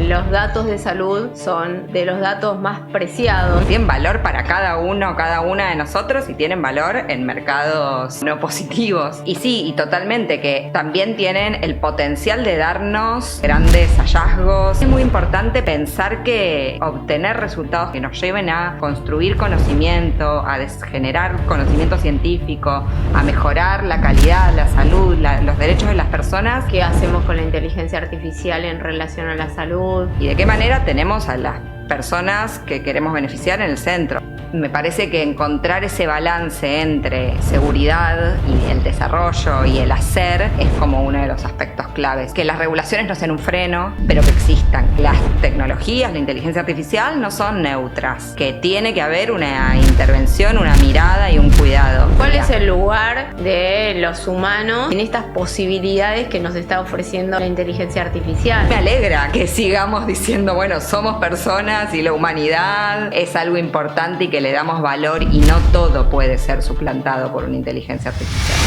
los datos de salud son de los datos más preciados. Tienen valor para cada uno, cada una de nosotros y tienen valor en mercados no positivos. Y sí, y totalmente, que también tienen el potencial de darnos grandes hallazgos. Es muy importante pensar que obtener resultados que nos lleven a construir conocimiento, a generar conocimiento científico, a mejorar la calidad, la salud, los derechos de las personas. ¿Qué hacemos con la inteligencia artificial en relación a la salud? ¿Y de qué manera tenemos a las personas que queremos beneficiar en el centro? Me parece que encontrar ese balance entre seguridad y el desarrollo y el hacer es como uno de los aspectos claves. Que las regulaciones no sean un freno, pero que existan. Las tecnologías, la inteligencia artificial no son neutras, que tiene que haber una intervención, una mirada y un cuidado. ¿Cuál es el lugar de los humanos en estas posibilidades que nos está ofreciendo la inteligencia artificial? Me alegra que sigamos diciendo, bueno, somos personas y la humanidad es algo importante y que le damos valor y no todo puede ser suplantado por una inteligencia artificial.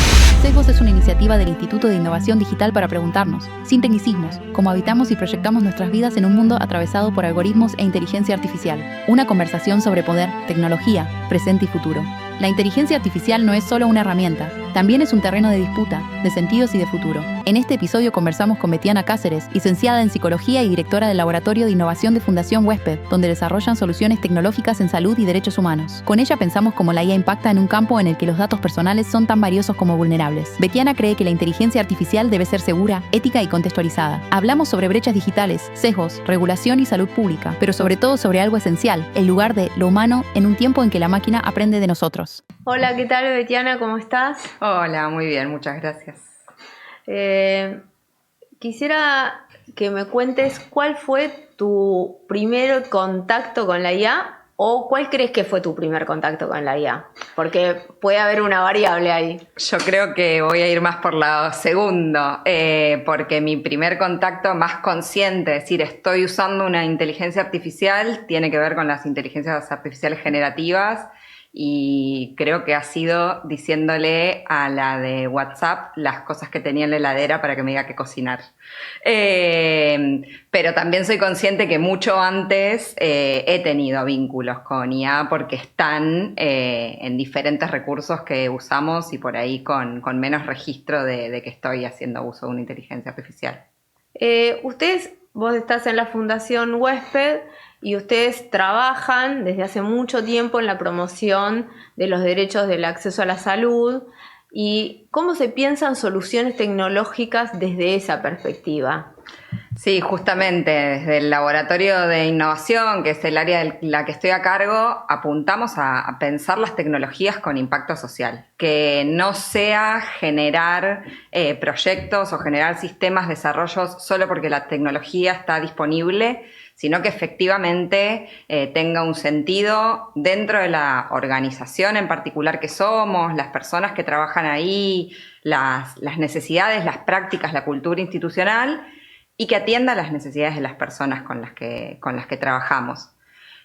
Sesgos es una iniciativa del Instituto de Innovación Digital para preguntarnos, sin tecnicismos, cómo habitamos y proyectamos nuestras vidas en un mundo atravesado por algoritmos e inteligencia artificial. Una conversación sobre poder, tecnología, presente y futuro. La inteligencia artificial no es solo una herramienta, también es un terreno de disputa, de sentidos y de futuro. En este episodio conversamos con Betiana Cáceres, licenciada en Psicología y directora del Laboratorio de Innovación de Fundación Huésped, donde desarrollan soluciones tecnológicas en salud y derechos humanos. Con ella pensamos cómo la IA impacta en un campo en el que los datos personales son tan valiosos como vulnerables. Betiana cree que la inteligencia artificial debe ser segura, ética y contextualizada. Hablamos sobre brechas digitales, sesgos, regulación y salud pública, pero sobre todo sobre algo esencial, el lugar de lo humano en un tiempo en que la máquina aprende de nosotros. Hola, ¿qué tal, Betiana? ¿Cómo estás? Hola, muy bien, muchas gracias. Quisiera que me cuentes cuál fue tu primer contacto con la IA o cuál crees que fue tu primer contacto con la IA, porque puede haber una variable ahí. Yo creo que voy a ir más por lo segundo, porque mi primer contacto más consciente, es decir, estoy usando una inteligencia artificial, tiene que ver con las inteligencias artificiales generativas. Y creo que ha sido diciéndole a la de WhatsApp las cosas que tenía en la heladera para que me diga qué cocinar. Pero también soy consciente que mucho antes he tenido vínculos con IA porque están en diferentes recursos que usamos y por ahí con menos registro de que estoy haciendo uso de una inteligencia artificial. Vos estás en la Fundación Huésped y ustedes trabajan desde hace mucho tiempo en la promoción de los derechos del acceso a la salud. ¿Y cómo se piensan soluciones tecnológicas desde esa perspectiva? Sí, justamente desde el Laboratorio de Innovación, que es el área de la que estoy a cargo, apuntamos a pensar las tecnologías con impacto social, que no sea generar proyectos o generar sistemas, desarrollos solo porque la tecnología está disponible, sino que efectivamente tenga un sentido dentro de la organización en particular que somos, las personas que trabajan ahí, las necesidades, las prácticas, la cultura institucional, y que atienda las necesidades de las personas con las que trabajamos.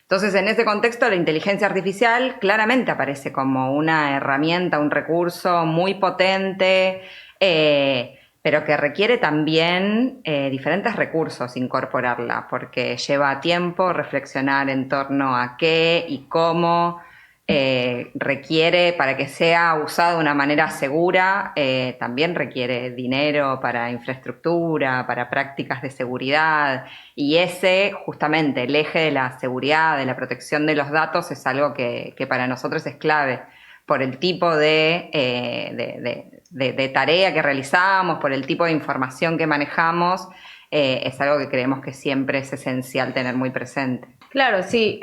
Entonces, en ese contexto, la inteligencia artificial claramente aparece como una herramienta, un recurso muy potente, pero que requiere también diferentes recursos incorporarla, porque lleva tiempo reflexionar en torno a qué y cómo requiere, para que sea usado de una manera segura, también requiere dinero para infraestructura, para prácticas de seguridad, y justamente, el eje de la seguridad, de la protección de los datos es algo que para nosotros es clave, por el tipo de tarea que realizamos, por el tipo de información que manejamos, es algo que creemos que siempre es esencial tener muy presente. Claro, sí,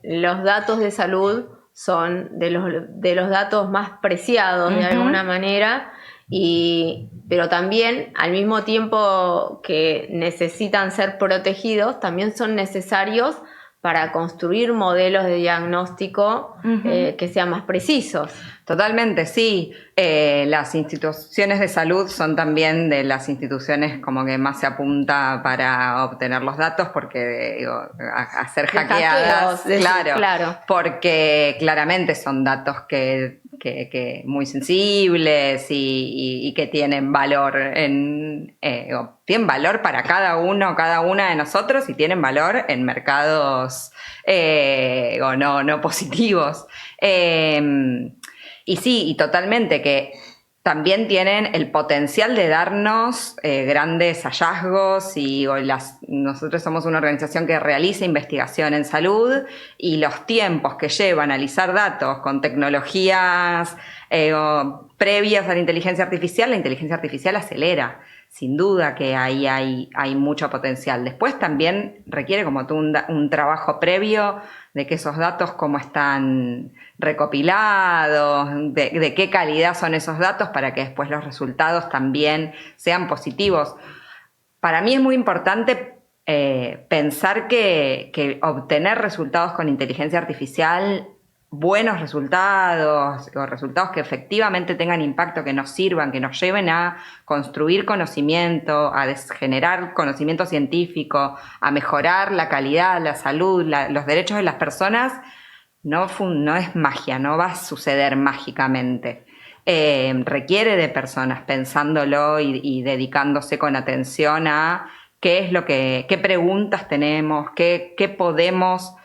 los datos de salud son de los datos más preciados de alguna manera, pero también al mismo tiempo que necesitan ser protegidos, también son necesarios para construir modelos de diagnóstico que sean más precisos. Totalmente, sí. Las instituciones de salud son también de las instituciones como que más se apunta para obtener los datos, porque a ser hackeadas, claro, porque claramente son datos que que muy sensibles y que tienen valor tienen valor para cada una de nosotros y tienen valor en mercados no positivos. Y sí, y totalmente que también tienen el potencial de darnos grandes hallazgos nosotros somos una organización que realiza investigación en salud y los tiempos que lleva a analizar datos con tecnologías previas a la inteligencia artificial acelera. Sin duda que ahí hay mucho potencial. Después también requiere como tú un trabajo previo de que esos datos cómo están recopilados, de qué calidad son esos datos para que después los resultados también sean positivos. Para mí es muy importante pensar que obtener resultados con inteligencia artificial, buenos resultados o resultados que efectivamente tengan impacto, que nos sirvan, que nos lleven a construir conocimiento, a generar conocimiento científico, a mejorar la calidad, la salud, los derechos de las personas, no es magia, no va a suceder mágicamente. Requiere de personas pensándolo y dedicándose con atención a qué preguntas tenemos, qué podemos,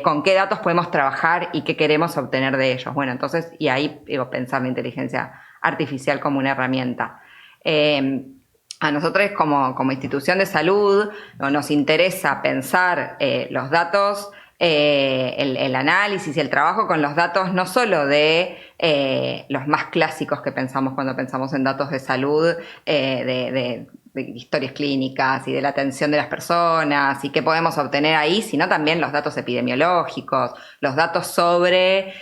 con qué datos podemos trabajar y qué queremos obtener de ellos. Bueno, entonces, y ahí pensar la inteligencia artificial como una herramienta. A nosotros como institución de salud nos interesa pensar los datos, el análisis y el trabajo con los datos no solo de los más clásicos que pensamos cuando pensamos en datos de salud, de historias clínicas y de la atención de las personas y qué podemos obtener ahí, sino también los datos epidemiológicos, los datos sobre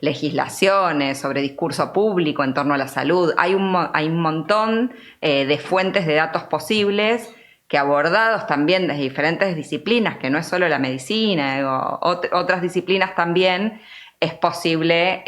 legislaciones, sobre discurso público en torno a la salud. Hay un montón de fuentes de datos posibles que abordados también desde diferentes disciplinas, que no es solo la medicina, otras disciplinas también, es posible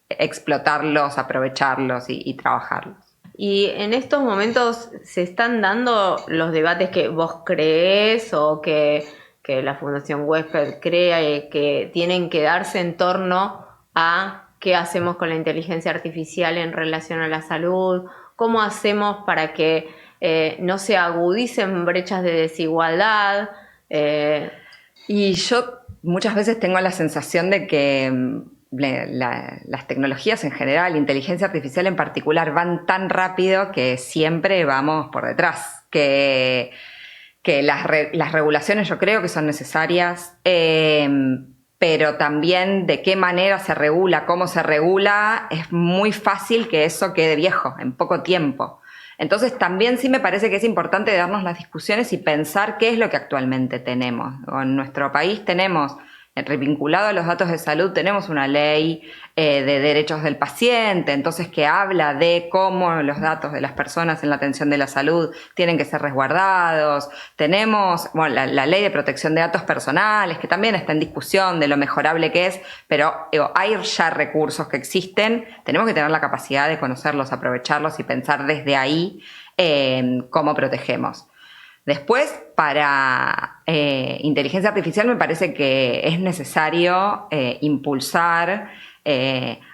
explotarlos, aprovecharlos y trabajarlos. Y en estos momentos se están dando los debates que vos creés o que la Fundación Huésped crea que tienen que darse en torno a qué hacemos con la inteligencia artificial en relación a la salud, cómo hacemos para que no se agudicen brechas de desigualdad. Y yo muchas veces tengo la sensación de que las tecnologías en general, la inteligencia artificial en particular, van tan rápido que siempre vamos por detrás, que las regulaciones yo creo que son necesarias, pero también de qué manera se regula, cómo se regula, es muy fácil que eso quede viejo en poco tiempo. Entonces también sí me parece que es importante darnos las discusiones y pensar qué es lo que actualmente tenemos. En nuestro país tenemos, vinculado a los datos de salud, tenemos una ley de derechos del paciente, entonces que habla de cómo los datos de las personas en la atención de la salud tienen que ser resguardados. Tenemos la ley de protección de datos personales, que también está en discusión de lo mejorable que es, pero hay ya recursos que existen, tenemos que tener la capacidad de conocerlos, aprovecharlos y pensar desde ahí cómo protegemos. Después, para inteligencia artificial me parece que es necesario impulsar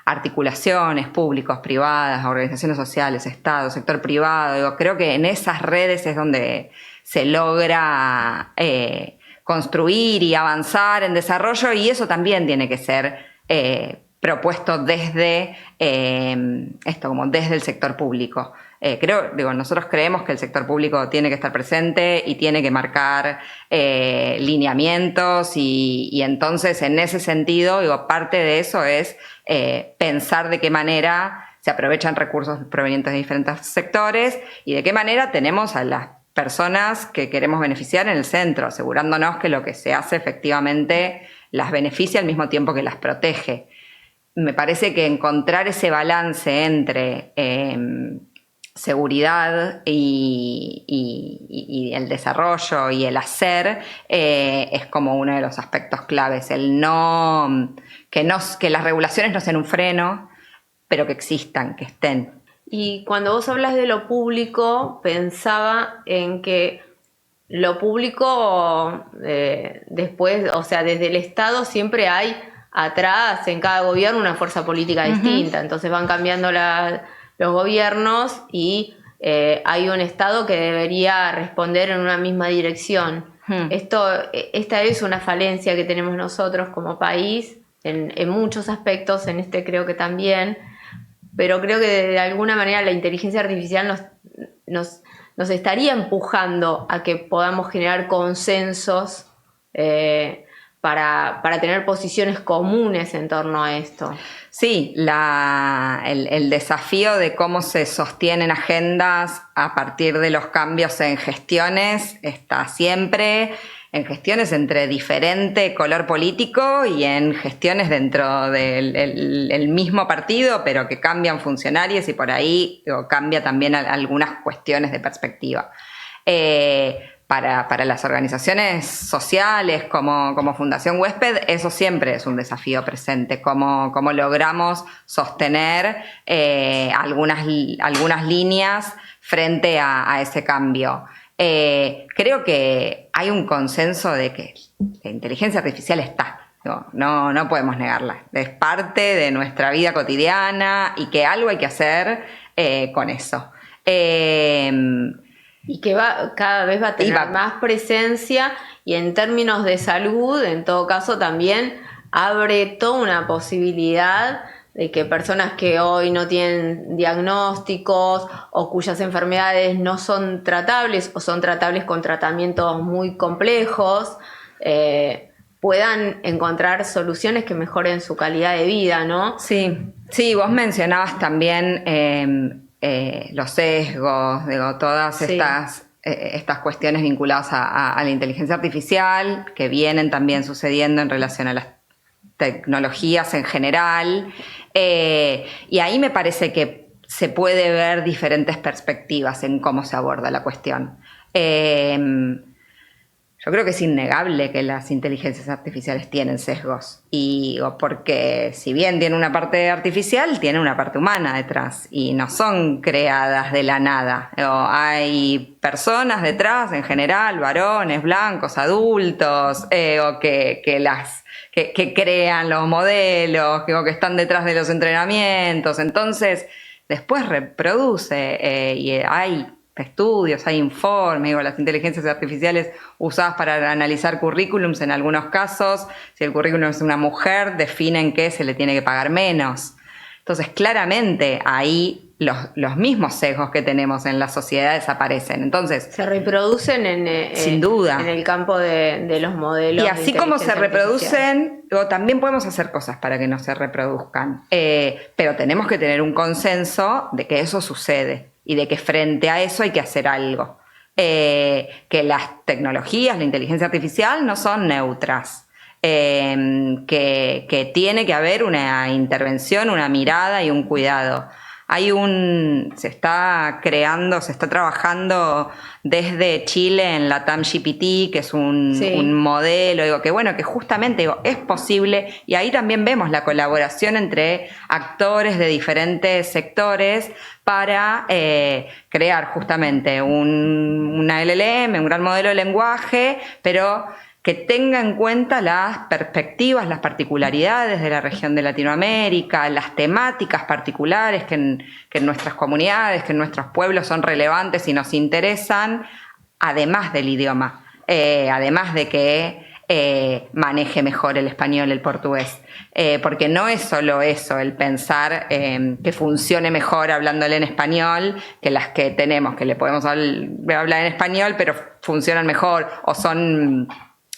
articulaciones públicos, privadas, organizaciones sociales, Estado, sector privado. Creo que en esas redes es donde se logra construir y avanzar en desarrollo, y eso también tiene que ser propuesto desde desde el sector público. Nosotros creemos que el sector público tiene que estar presente y tiene que marcar lineamientos y entonces en ese sentido, parte de eso es pensar de qué manera se aprovechan recursos provenientes de diferentes sectores y de qué manera tenemos a las personas que queremos beneficiar en el centro, asegurándonos que lo que se hace efectivamente las beneficia al mismo tiempo que las protege. Me parece que encontrar ese balance entre seguridad y el desarrollo y el hacer es como uno de los aspectos claves. Que las regulaciones no sean un freno, pero que existan, que estén. Y cuando vos hablas de lo público, pensaba en que lo público después, o sea, desde el Estado siempre hay atrás en cada gobierno una fuerza política distinta, entonces van cambiando los gobiernos y hay un Estado que debería responder en una misma dirección. Esta es una falencia que tenemos nosotros como país en muchos aspectos, en este creo que también, pero creo que de alguna manera la inteligencia artificial nos estaría empujando a que podamos generar consensos para tener posiciones comunes en torno a esto. Sí, el desafío de cómo se sostienen agendas a partir de los cambios en gestiones está siempre, en gestiones entre diferente color político y en gestiones dentro del mismo partido, pero que cambian funcionarios y por ahí cambia también algunas cuestiones de perspectiva. Para las organizaciones sociales como Fundación Huésped, eso siempre es un desafío presente, cómo logramos sostener algunas líneas frente a ese cambio. Creo que hay un consenso de que la inteligencia artificial está, no podemos negarla, es parte de nuestra vida cotidiana y que algo hay que hacer con eso. Y que cada vez va a tener más presencia, y en términos de salud, en todo caso, también abre toda una posibilidad de que personas que hoy no tienen diagnósticos o cuyas enfermedades no son tratables o son tratables con tratamientos muy complejos, puedan encontrar soluciones que mejoren su calidad de vida, ¿no? Sí, vos mencionabas también los sesgos, todas estas cuestiones vinculadas a la inteligencia artificial que vienen también sucediendo en relación a las tecnologías en general, y ahí me parece que se puede ver diferentes perspectivas en cómo se aborda la cuestión. Yo creo que es innegable que las inteligencias artificiales tienen sesgos, porque si bien tiene una parte artificial, tiene una parte humana detrás y no son creadas de la nada. Hay personas detrás, en general, varones, blancos, adultos, que crean los modelos, que están detrás de los entrenamientos. Entonces, después reproduce y hay estudios, hay informes, las inteligencias artificiales usadas para analizar currículums en algunos casos, si el currículum es una mujer, definen que se le tiene que pagar menos. Entonces, claramente ahí los mismos sesgos que tenemos en las sociedades aparecen. Entonces, se reproducen sin duda en el campo de los modelos. Y así como se reproducen, también podemos hacer cosas para que no se reproduzcan. Pero tenemos que tener un consenso de que eso sucede y de que frente a eso hay que hacer algo. Que las tecnologías, la inteligencia artificial no son neutras. Que tiene que haber una intervención, una mirada y un cuidado. Se está trabajando desde Chile en la TAM-GPT, que es un modelo, que justamente es posible, y ahí también vemos la colaboración entre actores de diferentes sectores para crear justamente una LLM, un gran modelo de lenguaje, pero que tenga en cuenta las perspectivas, las particularidades de la región de Latinoamérica, las temáticas particulares que en nuestras comunidades, que en nuestros pueblos son relevantes y nos interesan, además del idioma, además de que maneje mejor el español, el portugués, porque no es solo eso, el pensar que funcione mejor hablándole en español que las que tenemos, que le podemos hablar en español, pero funcionan mejor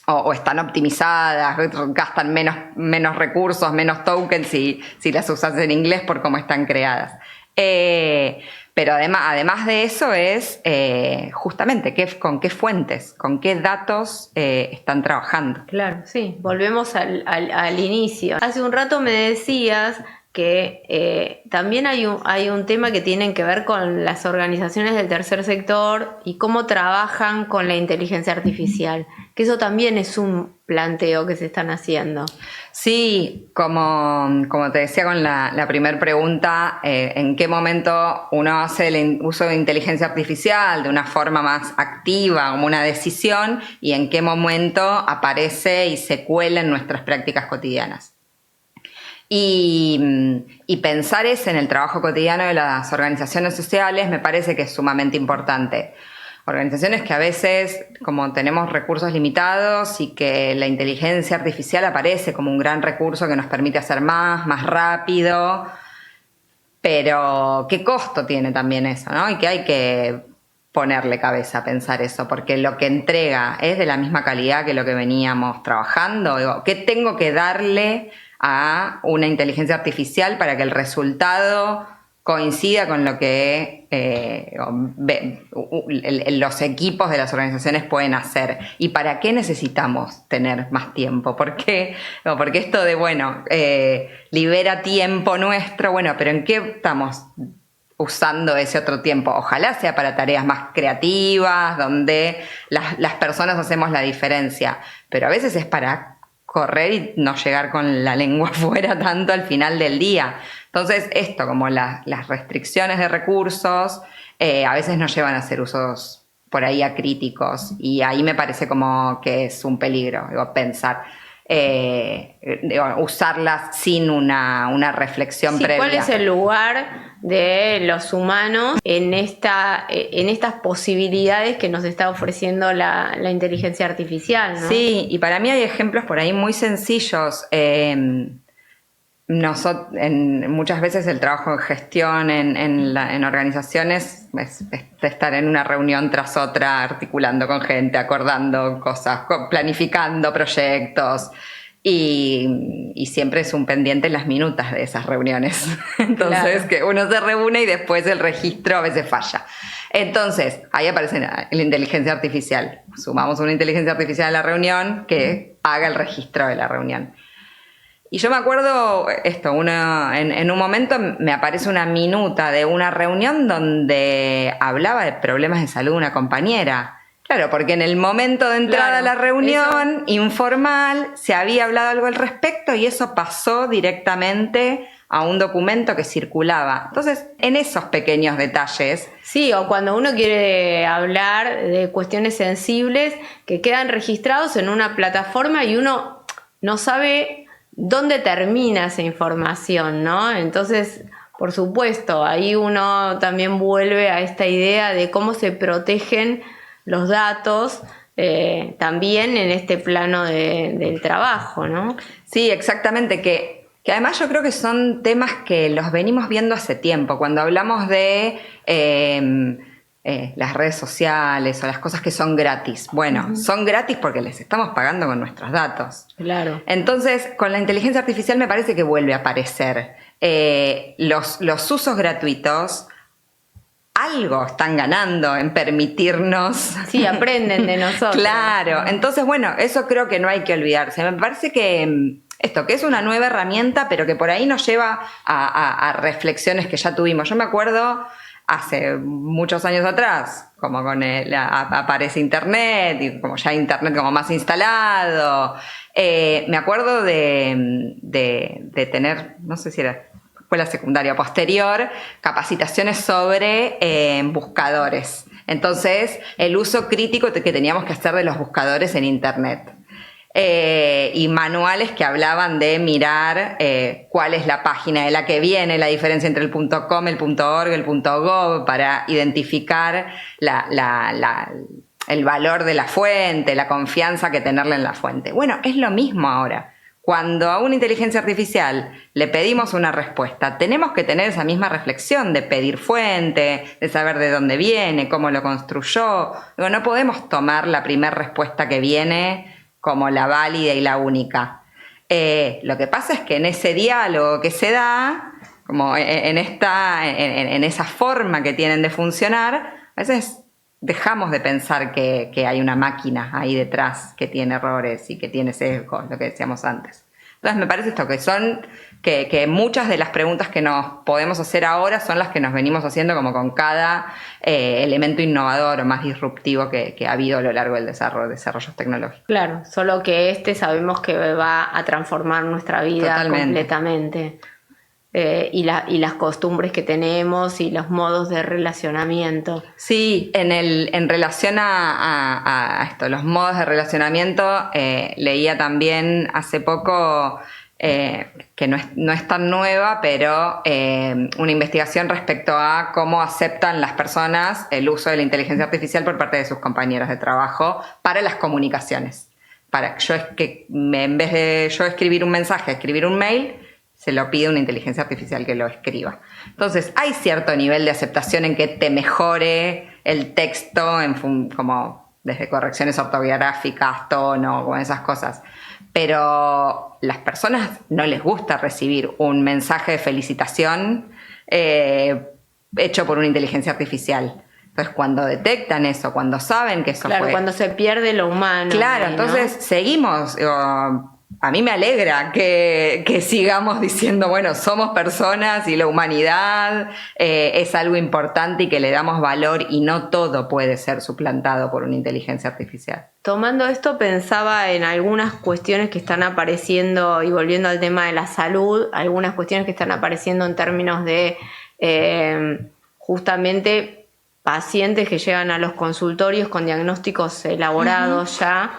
o están optimizadas, gastan menos recursos, menos tokens si las usas en inglés por cómo están creadas. Pero además de eso es justamente con qué fuentes, con qué datos están trabajando. Claro, sí, volvemos al inicio. Hace un rato me decías que también hay un tema que tiene que ver con las organizaciones del tercer sector y cómo trabajan con la inteligencia artificial, que eso también es un planteo que se están haciendo. Sí, como te decía con la primera pregunta, ¿en qué momento uno hace el uso de inteligencia artificial de una forma más activa, como una decisión, y en qué momento aparece y se cuela en nuestras prácticas cotidianas? Y pensar eso en el trabajo cotidiano de las organizaciones sociales me parece que es sumamente importante. Organizaciones que a veces, como tenemos recursos limitados y que la inteligencia artificial aparece como un gran recurso que nos permite hacer más rápido, pero ¿qué costo tiene también eso, no? Y que hay que ponerle cabeza a pensar eso, porque lo que entrega es de la misma calidad que lo que veníamos trabajando. Digo, ¿qué tengo que darle a una inteligencia artificial para que el resultado coincida con lo que los equipos de las organizaciones pueden hacer? ¿Y para qué necesitamos tener más tiempo? ¿Por qué? No, porque esto de, libera tiempo nuestro, pero ¿en qué estamos usando ese otro tiempo? Ojalá sea para tareas más creativas, donde las personas hacemos la diferencia, pero a veces es para correr y no llegar con la lengua afuera tanto al final del día. Entonces, esto, como las restricciones de recursos, a veces nos llevan a hacer usos por ahí acríticos, y ahí me parece como que es un peligro, pensar, usarlas sin una reflexión previa. ¿Cuál es el lugar de los humanos en estas posibilidades que nos está ofreciendo la inteligencia artificial, ¿no? Sí, y para mí hay ejemplos por ahí muy sencillos. Muchas veces el trabajo en gestión en organizaciones es estar en una reunión tras otra, articulando con gente, acordando cosas, planificando proyectos, y siempre es un pendiente en las minutas de esas reuniones. Entonces, claro, que uno se reúne y después el registro a veces falla. Entonces, ahí aparece la inteligencia artificial. Sumamos una inteligencia artificial a la reunión que haga el registro de la reunión. Y yo me acuerdo en un momento me aparece una minuta de una reunión donde hablaba de problemas de salud de una compañera. Claro, porque en el momento de entrada, claro, a la reunión informal se había hablado algo al respecto y eso pasó directamente a un documento que circulaba. Entonces, en esos pequeños detalles... Sí, o cuando uno quiere hablar de cuestiones sensibles que quedan registrados en una plataforma y uno no sabe dónde termina esa información, ¿no? Entonces, por supuesto, ahí uno también vuelve a esta idea de cómo se protegen los datos también en este plano del trabajo, ¿no? Sí, exactamente, que además yo creo que son temas que los venimos viendo hace tiempo. Cuando hablamos de las redes sociales o las cosas que son gratis. Bueno, son gratis porque les estamos pagando con nuestros datos. Claro. Entonces, con la inteligencia artificial me parece que vuelve a aparecer. Los usos gratuitos algo están ganando en permitirnos... Sí, aprenden de nosotros. Claro. Entonces, eso creo que no hay que olvidarse. Me parece que que es una nueva herramienta, pero que por ahí nos lleva a reflexiones que ya tuvimos. Yo me acuerdo... Hace muchos años atrás, como aparece Internet, y como ya Internet como más instalado, me acuerdo de tener, no sé si era escuela secundaria o posterior, capacitaciones sobre buscadores. Entonces, el uso crítico que teníamos que hacer de los buscadores en Internet. Y manuales que hablaban de mirar cuál es la página de la que viene, la diferencia entre el .com, el .org, el .gov, para identificar el valor de la fuente, la confianza que tenerle en la fuente. Bueno, es lo mismo ahora. Cuando a una inteligencia artificial le pedimos una respuesta, tenemos que tener esa misma reflexión de pedir fuente, de saber de dónde viene, cómo lo construyó. No podemos tomar la primera respuesta que viene como la válida y la única. Lo que pasa es que en ese diálogo que se da, como en esa forma que tienen de funcionar, a veces dejamos de pensar que hay una máquina ahí detrás que tiene errores y que tiene sesgos, lo que decíamos antes. Entonces me parece que muchas de las preguntas que nos podemos hacer ahora son las que nos venimos haciendo como con cada elemento innovador o más disruptivo que ha habido a lo largo del desarrollos tecnológicos. Claro, solo que sabemos que va a transformar nuestra vida completamente. Y las costumbres que tenemos y los modos de relacionamiento. Sí, en relación a esto, los modos de relacionamiento, leía también hace poco que no es tan nueva, pero una investigación respecto a cómo aceptan las personas el uso de la inteligencia artificial por parte de sus compañeros de trabajo para las comunicaciones. En vez de yo escribir un mensaje, escribir un mail, se lo pide una inteligencia artificial que lo escriba. Entonces, hay cierto nivel de aceptación en que te mejore el texto, como desde correcciones ortográficas, tono, con esas cosas. Pero las personas no les gusta recibir un mensaje de felicitación hecho por una inteligencia artificial. Entonces, cuando detectan eso, cuando saben que eso claro, fue... cuando se pierde lo humano. Claro, ¿no? entonces seguimos. A mí me alegra que sigamos diciendo, bueno, somos personas y la humanidad es algo importante y que le damos valor y no todo puede ser suplantado por una inteligencia artificial. Tomando esto, pensaba en algunas cuestiones que están apareciendo, y volviendo al tema de la salud, algunas cuestiones que están apareciendo en términos de justamente pacientes que llegan a los consultorios con diagnósticos elaborados ya,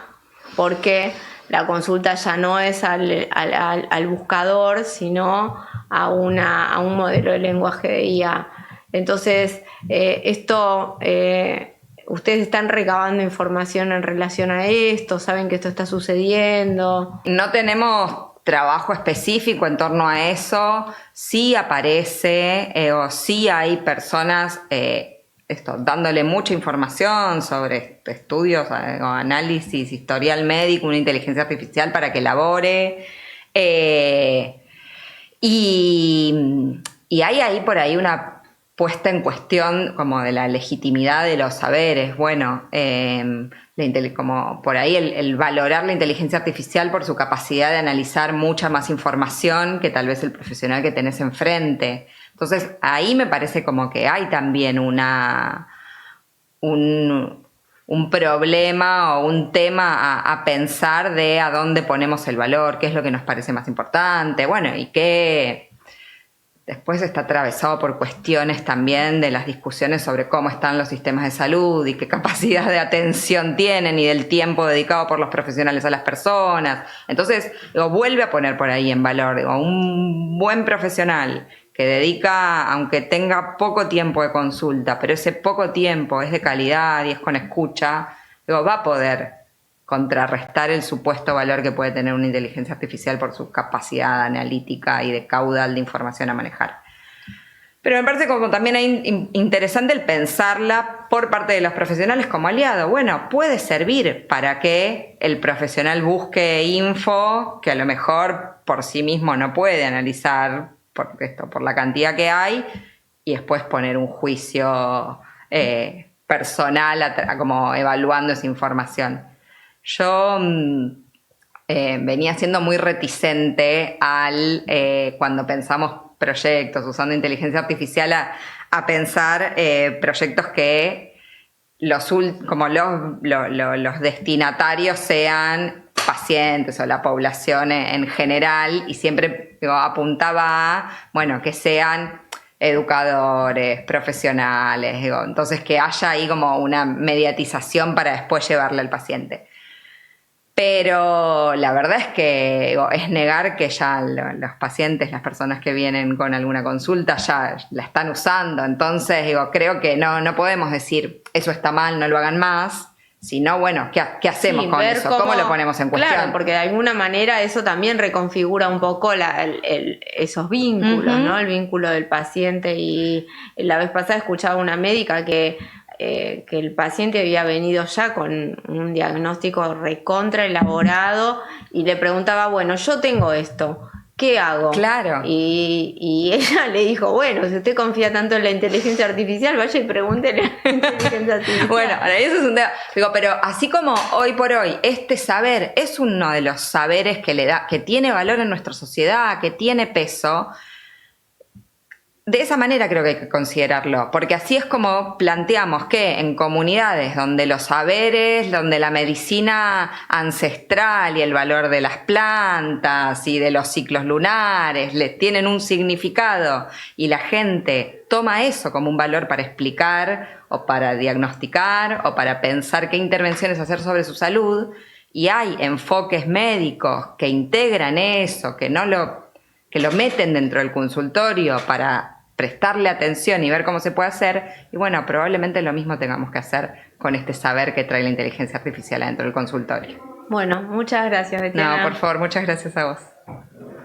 porque la consulta ya no es al buscador, sino a un modelo de lenguaje de IA. Entonces, ustedes están recabando información en relación a esto, saben que esto está sucediendo. No tenemos trabajo específico en torno a eso. Sí aparece o sí hay personas dándole mucha información sobre estudios o análisis, historial médico, una inteligencia artificial para que elabore. Y hay ahí por ahí una puesta en cuestión como de la legitimidad de los saberes. Bueno, como por ahí el valorar la inteligencia artificial por su capacidad de analizar mucha más información que tal vez el profesional que tenés enfrente. Entonces, ahí me parece como que hay también un problema o un tema a pensar de a dónde ponemos el valor, qué es lo que nos parece más importante, bueno, y que después está atravesado por cuestiones también de las discusiones sobre cómo están los sistemas de salud y qué capacidad de atención tienen y del tiempo dedicado por los profesionales a las personas. Entonces, vuelve a poner por ahí en valor, un buen profesional que dedica, aunque tenga poco tiempo de consulta, pero ese poco tiempo es de calidad y es con escucha, va a poder contrarrestar el supuesto valor que puede tener una inteligencia artificial por su capacidad analítica y de caudal de información a manejar. Pero me parece como también hay interesante el pensarla por parte de los profesionales como aliado. Bueno, puede servir para que el profesional busque info que a lo mejor por sí mismo no puede analizar por la cantidad que hay, y después poner un juicio personal como evaluando esa información. Yo venía siendo muy reticente cuando pensamos proyectos usando inteligencia artificial a pensar proyectos que los destinatarios sean pacientes o la población en general, y siempre apuntaba a, que sean educadores, profesionales, entonces que haya ahí como una mediatización para después llevarle al paciente. Pero la verdad es que es negar que ya los pacientes, las personas que vienen con alguna consulta ya la están usando. Entonces creo que no podemos decir eso está mal, no lo hagan más, sino ¿qué hacemos con eso? ¿Cómo lo ponemos en cuestión? Claro, porque de alguna manera eso también reconfigura un poco esos vínculos, ¿no? El vínculo del paciente. Y la vez pasada escuchaba una médica que el paciente había venido ya con un diagnóstico recontra elaborado y le preguntaba, yo tengo esto, ¿qué hago? Claro. Y ella le dijo, si usted confía tanto en la inteligencia artificial, vaya y pregúntele a la inteligencia artificial. Eso es un tema. Pero así como hoy por hoy este saber es uno de los saberes que tiene valor en nuestra sociedad, que tiene peso, de esa manera creo que hay que considerarlo, porque así es como planteamos que en comunidades donde los saberes, donde la medicina ancestral y el valor de las plantas y de los ciclos lunares les tienen un significado y la gente toma eso como un valor para explicar o para diagnosticar o para pensar qué intervenciones hacer sobre su salud, y hay enfoques médicos que integran eso, que lo meten dentro del consultorio para prestarle atención y ver cómo se puede hacer, y bueno, probablemente lo mismo tengamos que hacer con este saber que trae la inteligencia artificial adentro del consultorio. Bueno, muchas gracias, Betiana. No, por favor, muchas gracias a vos.